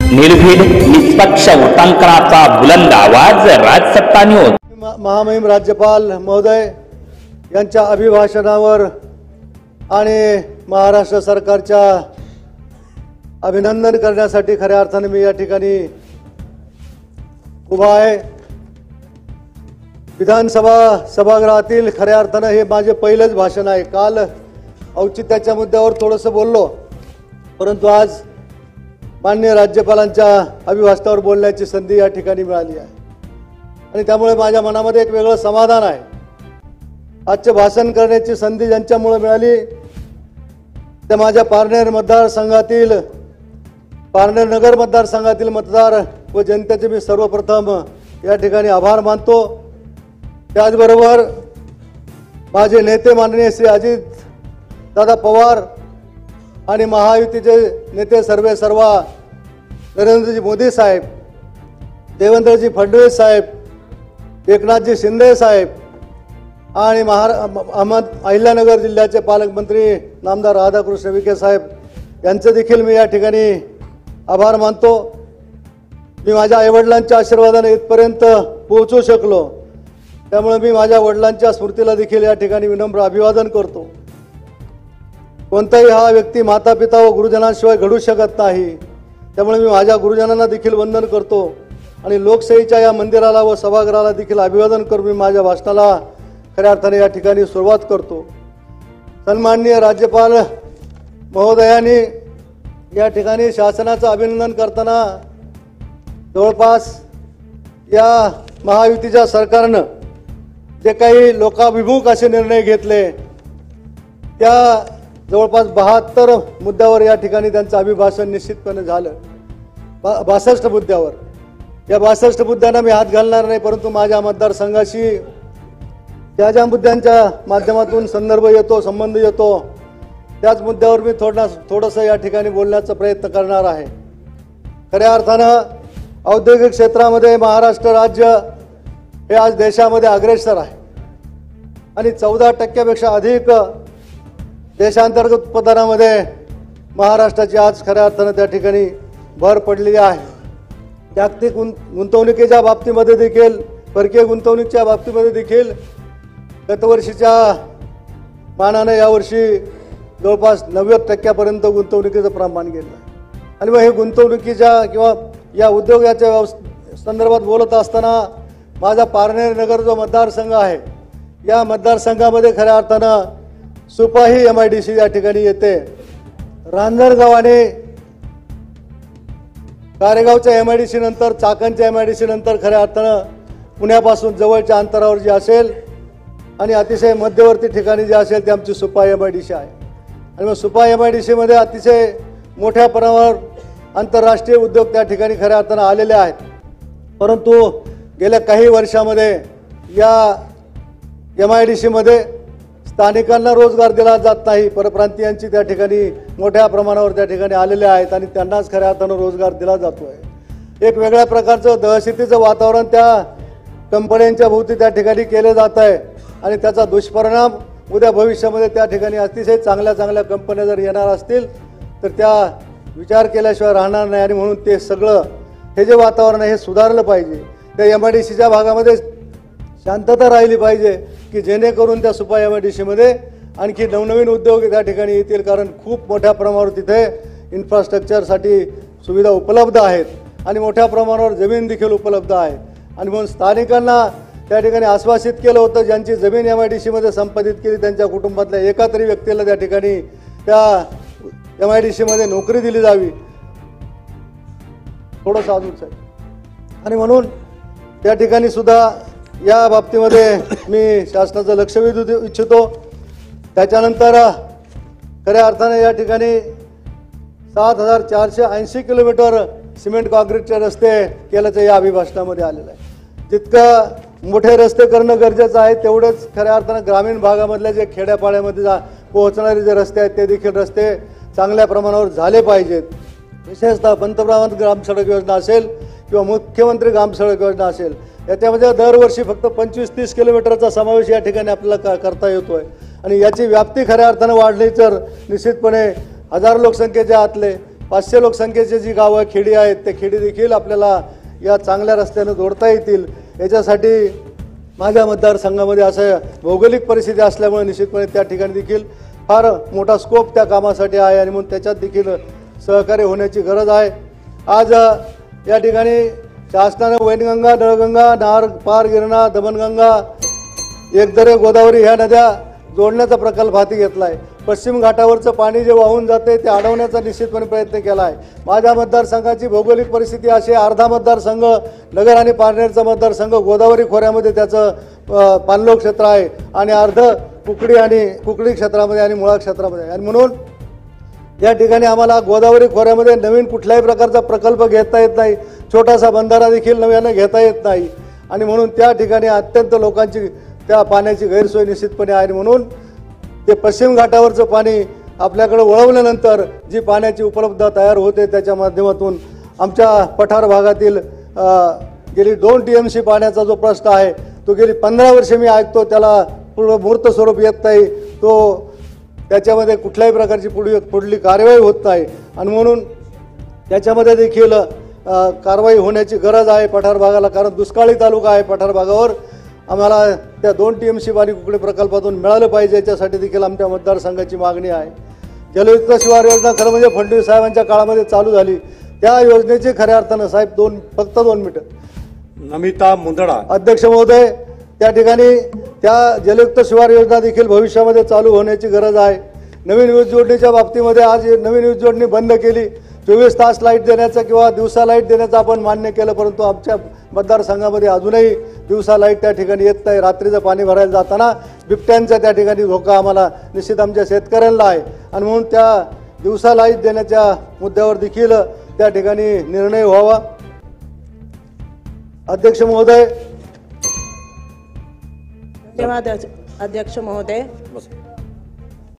निर्भीड निष्पक्ष वृत्तांकनाचा बुलंद आवाज राजसत्ता न्यूज। महामहिम राज्यपाल महोदय यांच्या अभिभाषणावर आणि महाराष्ट्र सरकारच्या अभिनंदन करण्यासाठी खऱ्या अर्थाने मी या ठिकाणी उभा आहे। विधानसभा सभागृहातील खऱ्या अर्थाने हे माझे पहिलेच भाषण आहे। काल औचित्याच्या मुद्द्यावर थोडंसं बोललो, परंतु आज माननीय राज्यपालांच्या अभिभाषणावर बोलण्याची संधी या ठिकाणी मिळाली आहे आणि त्यामुळे माझ्या मनामध्ये एक वेगळं समाधान आहे। आजचे भाषण करण्याची संधी ज्यांच्यामुळे मिळाली ते माझ्या पारनेर मतदारसंघातील पारनेर नगर मतदारसंघातील मतदार व जनतेचे मी सर्वप्रथम या ठिकाणी आभार मानतो। त्याचबरोबर माझे नेते माननीय श्री अजित दादा पवार आणि महायुतीचे नेते सर्व नरेंद्रजी मोदी साहेब, देवेंद्रजी फडणवीस साहेब, एकनाथजी शिंदे साहेब आणि अहिल्यानगर जिल्ह्याचे पालकमंत्री नामदार राधाकृष्ण विखे साहेब यांचे देखील मी या ठिकाणी आभार मानतो। मी माझ्या आईवडिलांच्या आशीर्वादाने इथपर्यंत पोहोचू शकलो, त्यामुळे मी माझ्या वडिलांच्या स्मृतीला देखील या ठिकाणी विनम्र अभिवादन करतो। कोणताही हा व्यक्ती माता पिता व गुरुजनांशिवाय घडू शकत नाही, त्यामुळे मी माझ्या गुरुजनांना देखील वंदन करतो आणि लोकशाहीच्या या मंदिराला व सभागृहाला देखील अभिवादन करून मी माझ्या भाषणाला खऱ्या अर्थाने या ठिकाणी सुरुवात करतो। सन्माननीय राज्यपाल महोदयांनी या ठिकाणी शासनाचं अभिनंदन करताना जवळपास या महायुतीच्या सरकारनं जे काही लोकाभिमुख असे निर्णय घेतले त्या जवळपास 72 मुद्द्यावर या ठिकाणी त्यांचं अभिभाषण निश्चितपणे झालं। 62 मुद्द्यावर, या 62 मुद्द्यांना मी हात घालणार नाही, परंतु माझ्या मतदारसंघाशी ज्या मुद्द्यांच्या माध्यमातून संबंध येतो त्याच मुद्द्यावर मी थोडंसं या ठिकाणी बोलण्याचा प्रयत्न करणार आहे। खऱ्या अर्थानं औद्योगिक क्षेत्रामध्ये महाराष्ट्र राज्य हे आज देशामध्ये अग्रेसर आहे आणि 14% अधिक देशांतर्गत उत्पादनामध्ये महाराष्ट्राची आज खऱ्या अर्थानं त्या ठिकाणी भर पडलेली आहे। जागतिक गुंतवणुकीच्या बाबतीमध्ये देखील, परकीय गुंतवणुकीच्या बाबतीमध्ये देखील गतवर्षीच्या मानाने यावर्षी जवळपास 90% गुंतवणुकीचं प्रमाण गेलं आहे। आणि मग हे गुंतवणुकीच्या किंवा या उद्योगाच्या संदर्भात बोलत असताना माझा पारनेर नगर जो मतदारसंघ आहे या मतदारसंघामध्ये खऱ्या अर्थानं सुपाही MIDC या ठिकाणी येते। रांजणगाव आणि कारेगावच्या MIDC नंतर, चाकणच्या MIDC नंतर खऱ्या अर्थानं पुण्यापासून जवळच्या अंतरावर जे असेल आणि अतिशय मध्यवर्ती ठिकाणी जे असेल ते आमची सुपाही MIDC आहे। आणि मग सुपाही MIDC मध्ये अतिशय मोठ्या प्रमाणावर आंतरराष्ट्रीय उद्योग त्या ठिकाणी खऱ्या अर्थानं आलेले आहेत, परंतु गेल्या काही वर्षामध्ये या MIDC मध्ये स्थानिकांना रोजगार दिला जात नाही। परप्रांतीयांची त्या ठिकाणी मोठ्या प्रमाणावर त्या ठिकाणी आलेले आहेत आणि त्यांनाच खऱ्या अर्थानं रोजगार दिला जातो आहे। एक वेगळ्या प्रकारचं दहशतीचं वातावरण त्या कंपन्यांच्या भोवती त्या ठिकाणी केले जात आहे आणि त्याचा दुष्परिणाम उद्या भविष्यामध्ये त्या ठिकाणी अतिशय चांगल्या कंपन्या जर येणार असतील तर त्या विचार केल्याशिवाय राहणार नाही आणि म्हणून ते सगळं हे जे वातावरण आहे हे सुधारलं पाहिजे। त्या MIDCच्या भागामध्ये शांतता राहिली पाहिजे की जेणेकरून त्या सुपाही MIDC मध्ये आणखी नवनवीन उद्योग त्या ठिकाणी येतील, कारण खूप मोठ्या प्रमाणावर तिथे इन्फ्रास्ट्रक्चरसाठी सुविधा उपलब्ध आहेत आणि मोठ्या प्रमाणावर जमीन देखील उपलब्ध आहे। आणि म्हणून स्थानिकांना त्या ठिकाणी आश्वासित केलं होतं, ज्यांची जमीन MIDC मध्ये संपादित केली त्यांच्या कुटुंबातल्या एका तरी व्यक्तीला त्या ठिकाणी त्या MIDC मध्ये नोकरी दिली जावी, थोडंसं अजून साहेब। आणि म्हणून त्या ठिकाणी सुद्धा या बाबतीमध्ये मी शासनाचं लक्ष वेधू इच्छितो। त्याच्यानंतर खऱ्या अर्थाने या ठिकाणी 7480 किलोमीटर सिमेंट कॉन्क्रीटचे रस्ते केल्याचं या अभिभाषणामध्ये आलेलं आहे। जितकं मोठे रस्ते करणं गरजेचं आहे तेवढंच खऱ्या अर्थानं ग्रामीण भागामधल्या जे खेड्यापाड्यामध्ये पोहोचणारे जे रस्ते आहेत ते देखील रस्ते चांगल्या प्रमाणावर झाले पाहिजेत। विशेषतः पंतप्रधान ग्राम सडक योजना असेल किंवा मुख्यमंत्री ग्राम सडक योजना असेल, याच्यामध्ये दरवर्षी फक्त 25-30 किलोमीटरचा समावेश या ठिकाणी आपल्याला करता येतोय आणि याची व्याप्ती खऱ्या अर्थानं वाढली तर निश्चितपणे 1000 लोकसंख्येच्या आतले 500 लोकसंख्येची जी गावं खेडी आहेत ते खेडी देखील आपल्याला या चांगल्या रस्त्याने जोडता येतील। याच्यासाठी माझ्या मतदारसंघामध्ये असं भौगोलिक परिस्थिती असल्यामुळे निश्चितपणे त्या ठिकाणी देखील फार मोठा स्कोप त्या कामासाठी आहे आणि म्हणून त्याच्यात देखील सहकार्य होण्याची गरज आहे। आज या ठिकाणी शासनाने वैनगंगा, नळगंगा, नार पार गिरणा, दमनगंगा, एकदरे, गोदावरी ह्या नद्या जोडण्याचा प्रकल्प हाती घेतला आहे। पश्चिम घाटावरचं पाणी जे वाहून जाते ते अडवण्याचा निश्चितपणे प्रयत्न केला आहे। माझ्या मतदारसंघाची भौगोलिक परिस्थिती अशी आहे, अर्धा मतदारसंघ नगर आणि पारनेरचा मतदारसंघ गोदावरी खोऱ्यामध्ये त्याचं पाणलोट क्षेत्र आहे आणि अर्ध कुकडी क्षेत्रामध्ये आणि मुळा क्षेत्रामध्ये आणि म्हणून या ठिकाणी आम्हाला गोदावरी खोऱ्यामध्ये नवीन कुठल्याही प्रकारचा प्रकल्प घेता येत नाही, छोटासा बंधारा देखील नव्यानं घेता येत नाही आणि म्हणून त्या ठिकाणी अत्यंत लोकांची त्या पाण्याची गैरसोय निश्चितपणे आहे। म्हणून ते पश्चिम घाटावरचं पाणी आपल्याकडे वळवल्यानंतर जी पाण्याची उपलब्धता तयार होते त्याच्या माध्यमातून आमच्या पठार भागातील गेली 2 TMC पाण्याचा जो प्रश्न आहे तो गेली 15 वर्षे मी ऐकतो, त्याला पूर्ण मूर्त स्वरूप येत नाही, तो त्याच्यामध्ये कुठल्याही प्रकारची पुढली कारवाई होत नाही आणि म्हणून त्याच्यामध्ये देखील कारवाई होण्याची गरज आहे पठार भागाला, कारण दुष्काळी तालुका आहे पठार भागावर। आम्हाला त्या 2 TMC पाणी कुकडी प्रकल्पातून मिळालं पाहिजे, याच्यासाठी देखील आमच्या मतदारसंघाची मागणी आहे। जलयुक्त शिवार योजना खरं म्हणजे फडणवीस साहेबांच्या काळामध्ये चालू झाली, त्या योजनेची खऱ्या अर्थानं साहेब फक्त 2 मिनिटं नमिता मुंदडा अध्यक्ष महोदय, त्या ठिकाणी त्या जलयुक्त शिवार योजना देखील भविष्यामध्ये चालू होण्याची गरज आहे। नवीन वीज जोडणीच्या बाबतीमध्ये आज नवीन वीज जोडणी बंद केली, 24 तास लाईट देण्याचं किंवा दिवसा लाईट देण्याचं आपण मान्य केलं, परंतु आमच्या मतदारसंघामध्ये अजूनही दिवसा लाईट त्या ठिकाणी येत नाही। रात्रीचं पाणी भरायला जाताना बिबट्यांचा त्या ठिकाणी धोका आम्हाला निश्चित आमच्या शेतकऱ्यांना आहे आणि म्हणून त्या दिवसा लाईट देण्याच्या मुद्द्यावर देखील त्या ठिकाणी निर्णय व्हावा। अध्यक्ष महोदय, धन्यवाद अध्यक्ष महोदय।